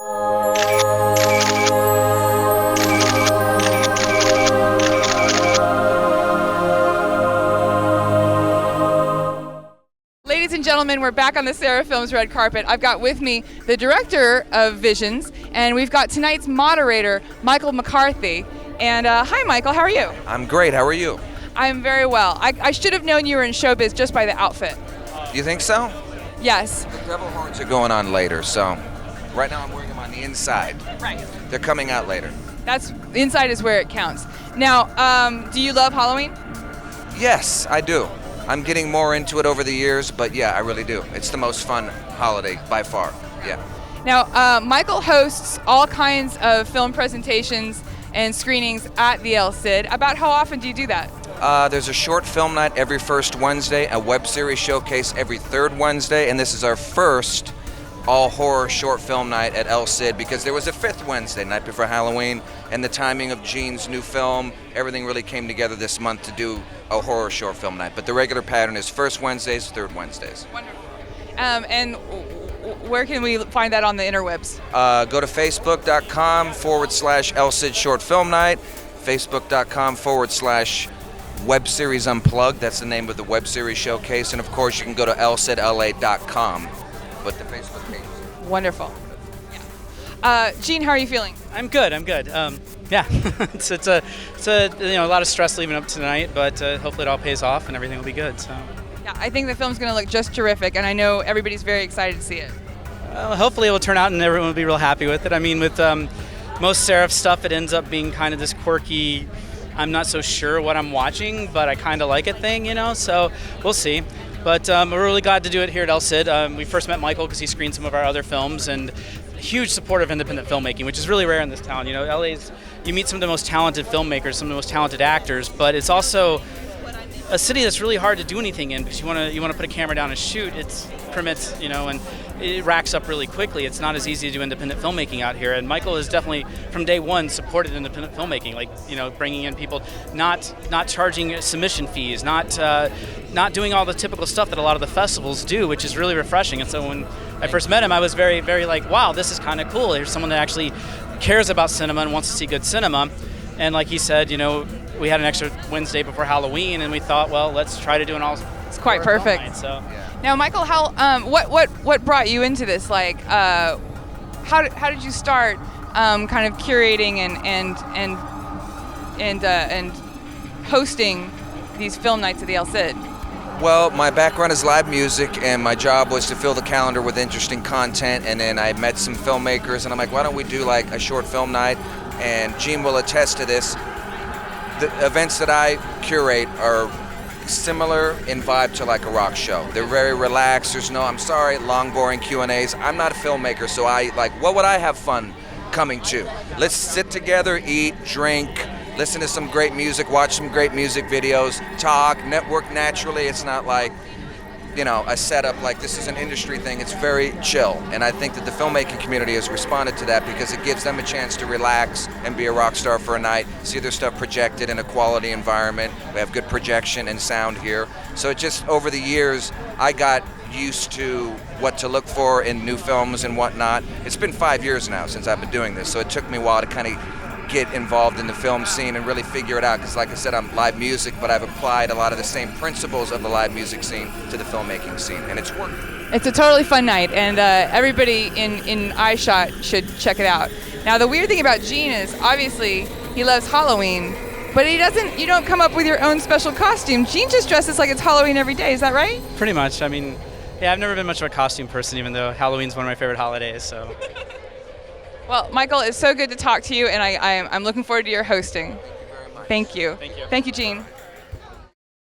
Ladies and gentlemen, we're back on the Sara Films red carpet. I've got with me the director of Visions, and we've got tonight's moderator, Michael McCarthy. And hi, Michael, how are you? I'm great, how are you? I'm very well. I should have known you were in showbiz just by the outfit. You think so? Yes. The devil horns are going on later, so right now I'm wearing them on the inside. Right. They're coming out later. The inside is where it counts. Now, do you love Halloween? Yes, I do. I'm getting more into it over the years, but yeah, I really do. It's the most fun holiday by far, yeah. Now, Michael hosts all kinds of film presentations and screenings at the El Cid. About how often do you do that? There's a short film night every first Wednesday, a web series showcase every third Wednesday, and this is our first all-horror short film night at El Cid because there was a fifth Wednesday, night before Halloween, and the timing of Gene's new film, everything really came together this month to do a horror short film night. But the regular pattern is first Wednesdays, third Wednesdays. Wonderful. And where can we find that on the interwebs? Go to facebook.com/El Cid Short Film Night, facebook.com/Web Series Unplugged. That's the name of the web series showcase. And of course, you can go to elcidla.com. But the Facebook page. Wonderful. Yeah. Gene, how are you feeling? I'm good. Yeah, it's a lot of stress leading up to tonight, but hopefully it all pays off and everything will be good. So. Yeah, I think the film's going to look just terrific, and I know everybody's very excited to see it. Well, hopefully it will turn out and everyone will be real happy with it. I mean, with most Seraph stuff, it ends up being kind of this quirky, I'm not so sure what I'm watching, but I kind of like it thing, so we'll see. But we're really glad to do it here at El Cid. We first met Michael because he screened some of our other films, and a huge supporter of independent filmmaking, which is really rare in this town. LA's, you meet some of the most talented filmmakers, some of the most talented actors, but it's also a city that's really hard to do anything in because you want to put a camera down and shoot. It's permits, and it racks up really quickly. It's not as easy to do independent filmmaking out here. And Michael has definitely, from day one, supported independent filmmaking, like bringing in people, not charging submission fees, not doing all the typical stuff that a lot of the festivals do, which is really refreshing. And so when I first met him, I was very, very like, wow, this is kind of cool. There's someone that actually cares about cinema and wants to see good cinema. And like he said, we had an extra Wednesday before Halloween, and we thought, well, let's try to do an all. It's quite perfect. Night, so. Now, Michael, how what brought you into this? Like, how did you start kind of curating and hosting these film nights at the El Cid? Well, my background is live music, and my job was to fill the calendar with interesting content. And then I met some filmmakers, and I'm like, why don't we do like a short film night? And Gene will attest to this. The events that I curate are similar in vibe to like a rock show. They're very relaxed. There's no, I'm sorry, long, boring Q&As. I'm not a filmmaker, so what would I have fun coming to? Let's sit together, eat, drink, listen to some great music, watch some great music videos, talk, network naturally. It's not like, a setup like this is an industry thing. It's very chill. And I think that the filmmaking community has responded to that because it gives them a chance to relax and be a rock star for a night, see their stuff projected in a quality environment. We have good projection and sound here. So it just, over the years, I got used to what to look for in new films and whatnot. It's been 5 years now since I've been doing this, so it took me a while to kind of get involved in the film scene and really figure it out because, like I said, I'm live music, but I've applied a lot of the same principles of the live music scene to the filmmaking scene, and it's worked. It's a totally fun night, and everybody in iShot should check it out. Now, the weird thing about Gene is, obviously, he loves Halloween, but you don't come up with your own special costume. Gene just dresses like it's Halloween every day, is that right? Pretty much. I mean, yeah, I've never been much of a costume person, even though Halloween's one of my favorite holidays, so. Well, Michael, it's so good to talk to you, and I'm looking forward to your hosting. Thank you very much. Thank you. Thank you. Thank you, Gene.